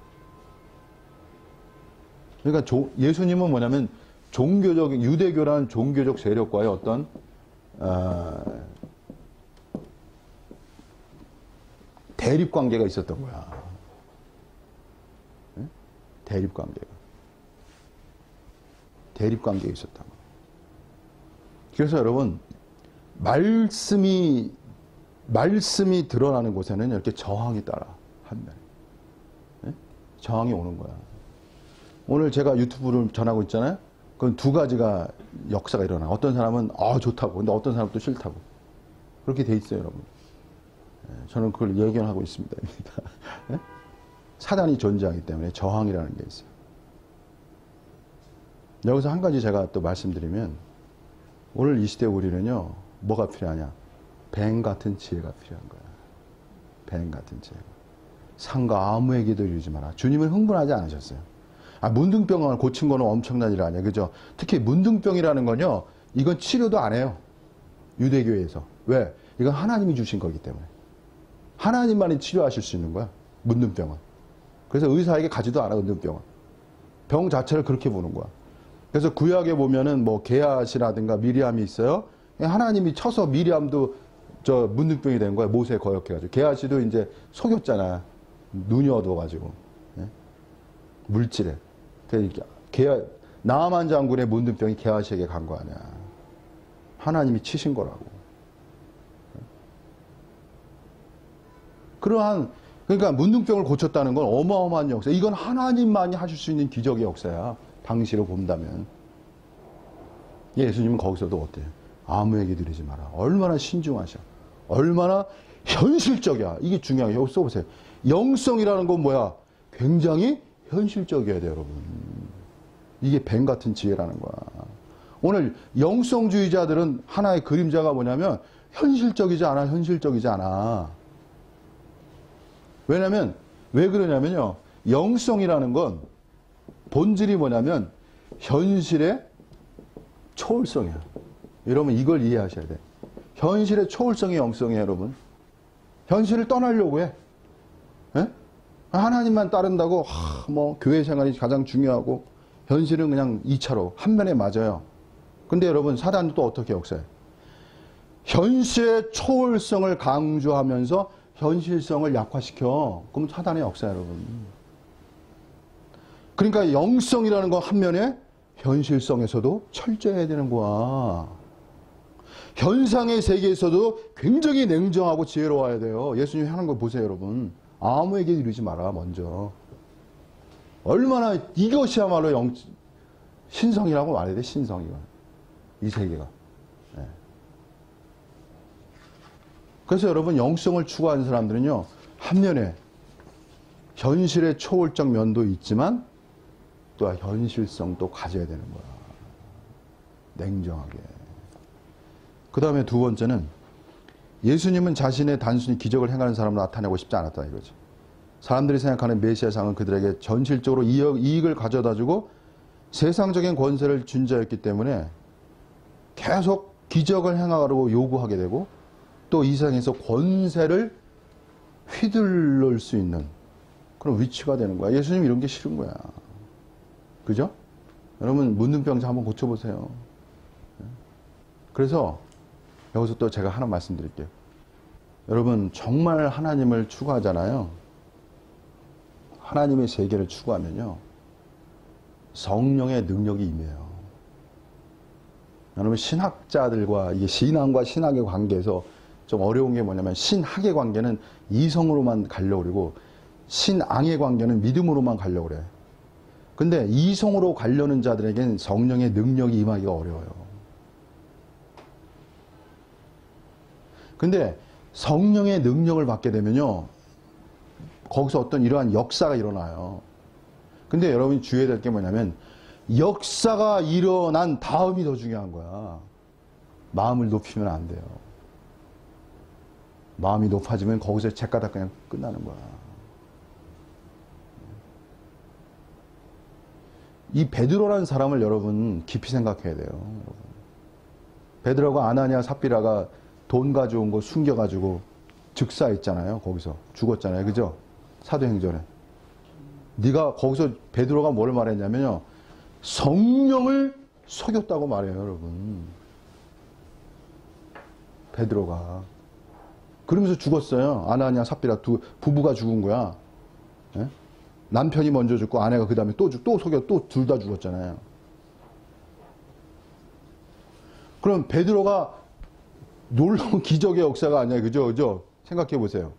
그러니까 예수님은 뭐냐면 종교적, 유대교라는 종교적 세력과의 어떤 대립관계가 있었던 거야. 대립관계가 있었던 거야. 그래서 여러분, 말씀이 드러나는 곳에는 이렇게 저항이 따라, 한면. 저항이 오는 거야. 오늘 제가 유튜브를 전하고 있잖아요? 그건 두 가지가 역사가 일어나. 어떤 사람은, 좋다고. 근데 어떤 사람은 또 싫다고. 그렇게 돼 있어요, 여러분. 저는 그걸 예견하고 있습니다. 사단이 존재하기 때문에 저항이라는 게 있어요. 여기서 한 가지 제가 또 말씀드리면, 오늘 이 시대 우리는요, 뭐가 필요하냐? 뱀 같은 지혜가 필요한 거야. 뱀 같은 지혜가. 삼가 아무에게도 이르지 마라. 주님은 흥분하지 않으셨어요. 문둥병을 고친 거는 엄청난 일 아니에요. 그죠? 특히 문둥병이라는 건요, 이건 치료도 안 해요. 유대교에서. 왜? 이건 하나님이 주신 거기 때문에. 하나님만이 치료하실 수 있는 거야. 문둥병은. 그래서 의사에게 가지도 않아, 문둥병은. 병 자체를 그렇게 보는 거야. 그래서 구약에 보면은 뭐 게하시라든가 미리암이 있어요. 하나님이 쳐서 미리암도 문둥병이 된 거야. 모세에 거역해가지고. 게하시도 이제 속였잖아. 눈이 어두워가지고. 물질에. 나아만 장군의 문둥병이 게하시에게 간 거 아니야. 하나님이 치신 거라고. 그러니까 문둥병을 고쳤다는 건 어마어마한 역사. 이건 하나님만이 하실 수 있는 기적의 역사야. 당시로 본다면. 예수님은 거기서도 어때요? 아무에게 드리지 마라. 얼마나 신중하셔. 얼마나 현실적이야. 이게 중요해요. 여기 써보세요. 영성이라는 건 뭐야? 굉장히 현실적이어야 돼요, 여러분. 이게 뱀 같은 지혜라는 거야. 오늘 영성주의자들은 하나의 그림자가 뭐냐면 현실적이지 않아. 왜냐면, 왜 그러냐면요. 영성이라는 건 본질이 뭐냐면 현실의 초월성이야. 여러분, 이걸 이해하셔야 돼. 현실의 초월성이 영성이에요, 여러분. 현실을 떠나려고 해. 예? 하나님만 따른다고 뭐 교회 생활이 가장 중요하고 현실은 그냥 2차로 한 면에 맞아요. 근데 여러분 사단은 또 어떻게 역사해? 현실의 초월성을 강조하면서 현실성을 약화시켜. 그럼 사단의 역사 여러분. 그러니까 영성이라는 거 한 면에 현실성에서도 철저해야 되는 거야. 현상의 세계에서도 굉장히 냉정하고 지혜로워야 돼요. 예수님이 하는 거 보세요 여러분. 아무에게 이르지 마라 먼저. 얼마나 이것이야말로 신성이라고 말해야 돼. 신성이가. 이 세계가. 네. 그래서 여러분 영성을 추구하는 사람들은요. 한면에 현실의 초월적 면도 있지만 또 현실성도 가져야 되는 거야. 냉정하게. 그 다음에 두 번째는 예수님은 자신의 단순히 기적을 행하는 사람을 나타내고 싶지 않았다 이거죠. 사람들이 생각하는 메시아상은 그들에게 전실적으로 이익을 가져다주고 세상적인 권세를 준 자였기 때문에 계속 기적을 행하라고 요구하게 되고 또 이 세상에서 권세를 휘둘릴 수 있는 그런 위치가 되는 거야. 예수님 이런 게 싫은 거야. 그죠? 여러분 문둥병자 한번 고쳐보세요. 그래서 여기서 또 제가 하나 말씀드릴게요. 여러분 정말 하나님을 추구하잖아요. 하나님의 세계를 추구하면요. 성령의 능력이 임해요. 여러분 신학자들과 이게 신앙과 신학의 관계에서 좀 어려운 게 뭐냐면 신학의 관계는 이성으로만 가려고 그러고 신앙의 관계는 믿음으로만 가려고 그래. 근데 이성으로 가려는 자들에겐 성령의 능력이 임하기가 어려워요. 근데 성령의 능력을 받게 되면요. 거기서 어떤 이러한 역사가 일어나요. 근데 여러분이 주의해야 될 게 뭐냐면 역사가 일어난 다음이 더 중요한 거야. 마음을 높이면 안 돼요. 마음이 높아지면 거기서 책가닥 그냥 끝나는 거야. 이 베드로라는 사람을 여러분 깊이 생각해야 돼요. 여러분. 베드로가 아나니아 삽비라가 돈 가져온 거 숨겨가지고 즉사했잖아요. 거기서 죽었잖아요. 그죠? 사도행전에. 네가 거기서 베드로가 뭘 말했냐면요. 성령을 속였다고 말해요. 여러분. 베드로가. 그러면서 죽었어요. 아나니아 삽비라 부부가 죽은 거야. 예? 남편이 먼저 죽고 아내가 그 다음에 또 속여 또 둘 다 죽었잖아요. 그럼 베드로가 놀라운 기적의 역사가 아니야. 그죠? 생각해 보세요.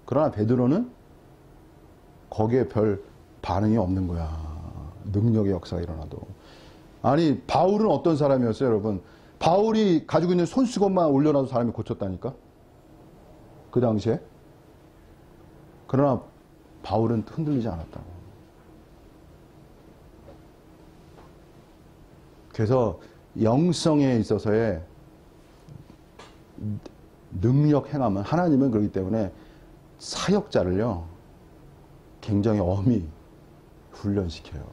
그러나 베드로는 거기에 별 반응이 없는 거야. 능력의 역사가 일어나도. 아니 바울은 어떤 사람이었어요 여러분? 바울이 가지고 있는 손수건만 올려놔도 사람이 고쳤다니까? 그 당시에. 그러나 바울은 흔들리지 않았다고. 그래서 영성에 있어서의 능력 행함은 하나님은 그렇기 때문에 사역자를요 굉장히 엄히 훈련시켜요.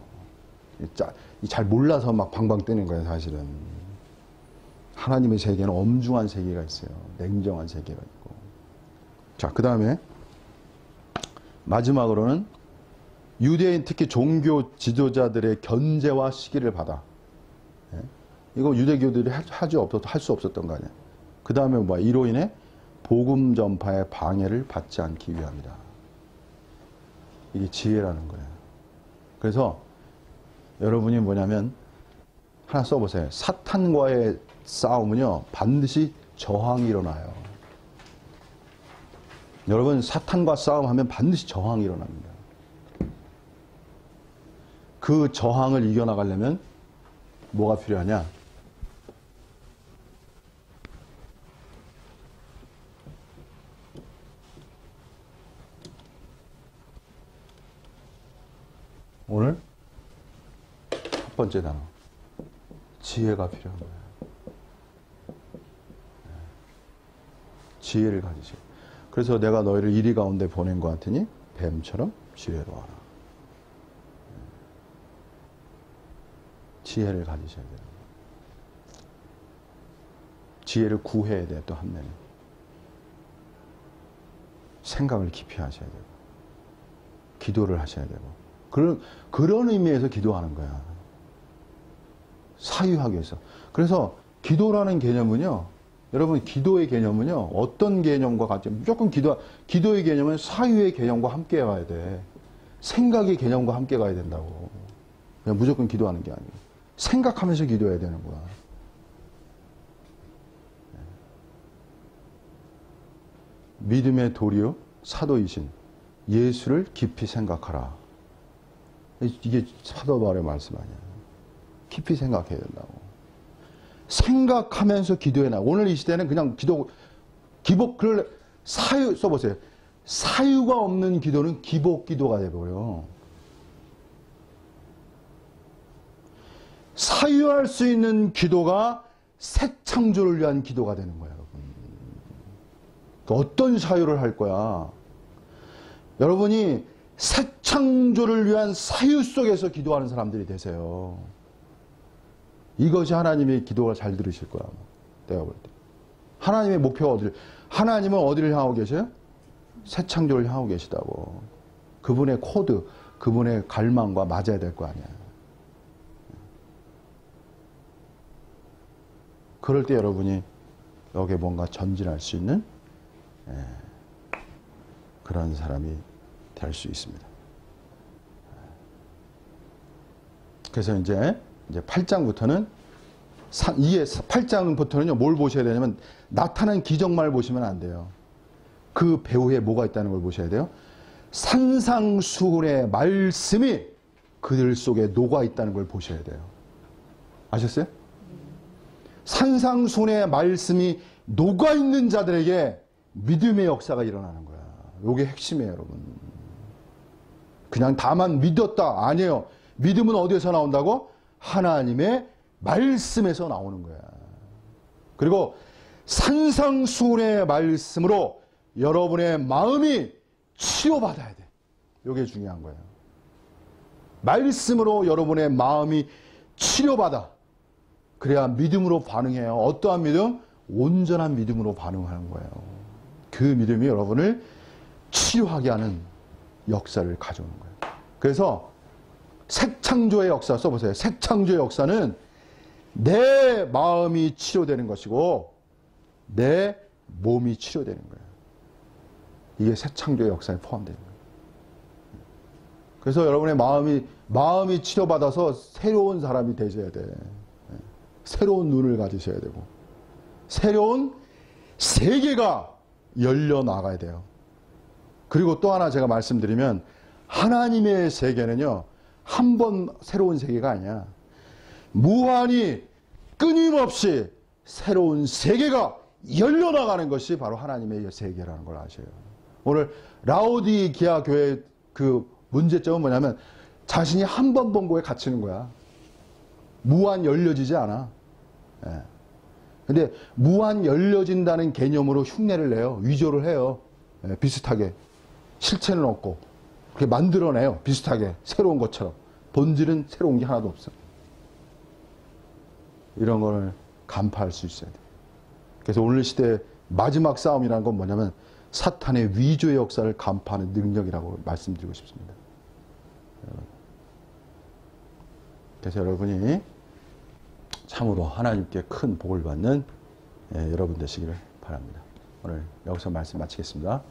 잘 몰라서 막 방방 뜨는 거예요 사실은. 하나님의 세계는 엄중한 세계가 있어요. 냉정한 세계가 있고. 자, 그 다음에 마지막으로는 유대인 특히 종교 지도자들의 견제와 시기를 받아. 예? 이거 유대교들이 할 수 없었던 거 아니야. 그 다음에 이로 인해 복음 전파의 방해를 받지 않기 위함이다. 이게 지혜라는 거예요. 그래서 여러분이 뭐냐면 하나 써보세요. 사탄과의 싸움은요 반드시 저항이 일어나요. 여러분 사탄과 싸움하면 반드시 저항이 일어납니다. 그 저항을 이겨나가려면 뭐가 필요하냐? 오늘 첫 번째 단어 지혜가 필요한 거예요. 지혜를 가지시고. 그래서 내가 너희를 이리 가운데 보낸 것 같으니 뱀처럼 지혜로워라. 지혜를 가지셔야 돼요. 지혜를 구해야 돼요. 또 한 면에. 생각을 깊이 하셔야 되고, 기도를 하셔야 되고, 그런 의미에서 기도하는 거야. 사유하기 위해서. 그래서 기도라는 개념은요, 여러분, 기도의 개념은요, 어떤 개념과 같이, 무조건 기도의 개념은 사유의 개념과 함께 가야 돼. 생각의 개념과 함께 가야 된다고. 그냥 무조건 기도하는 게 아니고. 생각하면서 기도해야 되는 거야. 믿음의 도리요, 사도이신 예수를 깊이 생각하라. 이게 사도 바울의 말씀 아니야. 깊이 생각해야 된다고. 생각하면서 기도해놔. 오늘 이 시대는 그냥 그걸 사유, 써보세요. 사유가 없는 기도는 기복 기도가 돼버려. 사유할 수 있는 기도가 새 창조를 위한 기도가 되는 거예요, 여러분. 어떤 사유를 할 거야? 여러분이 새 창조를 위한 사유 속에서 기도하는 사람들이 되세요. 이것이 하나님의 기도가 잘 들으실 거야. 내가 볼 때. 하나님의 목표가 하나님은 어디를 향하고 계셔요? 새 창조를 향하고 계시다고. 그분의 코드, 그분의 갈망과 맞아야 될 거 아니야. 그럴 때 여러분이 여기에 뭔가 전진할 수 있는 그런 사람이 될 수 있습니다. 그래서 이제 8장부터는, 이게 8장부터는요, 뭘 보셔야 되냐면, 나타난 기적만 보시면 안 돼요. 그 배후에 뭐가 있다는 걸 보셔야 돼요. 산상수훈의 말씀이 그들 속에 녹아 있다는 걸 보셔야 돼요. 아셨어요? 산상수훈의 말씀이 녹아 있는 자들에게 믿음의 역사가 일어나는 거야. 이게 핵심이에요, 여러분. 그냥 다만 믿었다. 아니에요. 믿음은 어디에서 나온다고? 하나님의 말씀에서 나오는 거야. 그리고 산상수훈의 말씀으로 여러분의 마음이 치료받아야 돼. 이게 중요한 거예요. 말씀으로 여러분의 마음이 치료받아. 그래야 믿음으로 반응해요. 어떠한 믿음? 온전한 믿음으로 반응하는 거예요. 그 믿음이 여러분을 치료하게 하는 역사를 가져오는 거예요. 그래서 새 창조의 역사 써보세요. 새 창조의 역사는 내 마음이 치료되는 것이고 내 몸이 치료되는 거예요. 이게 새 창조의 역사에 포함되는 거예요. 그래서 여러분의 마음이 치료받아서 새로운 사람이 되셔야 돼. 새로운 눈을 가지셔야 되고 새로운 세계가 열려나가야 돼요. 그리고 또 하나 제가 말씀드리면, 하나님의 세계는요, 한 번 새로운 세계가 아니야. 무한히 끊임없이 새로운 세계가 열려나가는 것이 바로 하나님의 세계라는 걸 아셔요. 오늘 라오디게아 교회의 그 문제점은 뭐냐면, 자신이 한 번 본 거에 갇히는 거야. 무한 열려지지 않아. 예. 근데 무한 열려진다는 개념으로 흉내를 내요. 위조를 해요. 예, 비슷하게. 실체는 없고 그렇게 만들어내요. 비슷하게. 새로운 것처럼. 본질은 새로운 게 하나도 없어. 이런 걸 간파할 수 있어야 돼. 그래서 오늘 시대의 마지막 싸움이라는 건 뭐냐면, 사탄의 위조의 역사를 간파하는 능력이라고 말씀드리고 싶습니다. 그래서 여러분이 참으로 하나님께 큰 복을 받는 여러분 되시기를 바랍니다. 오늘 여기서 말씀 마치겠습니다.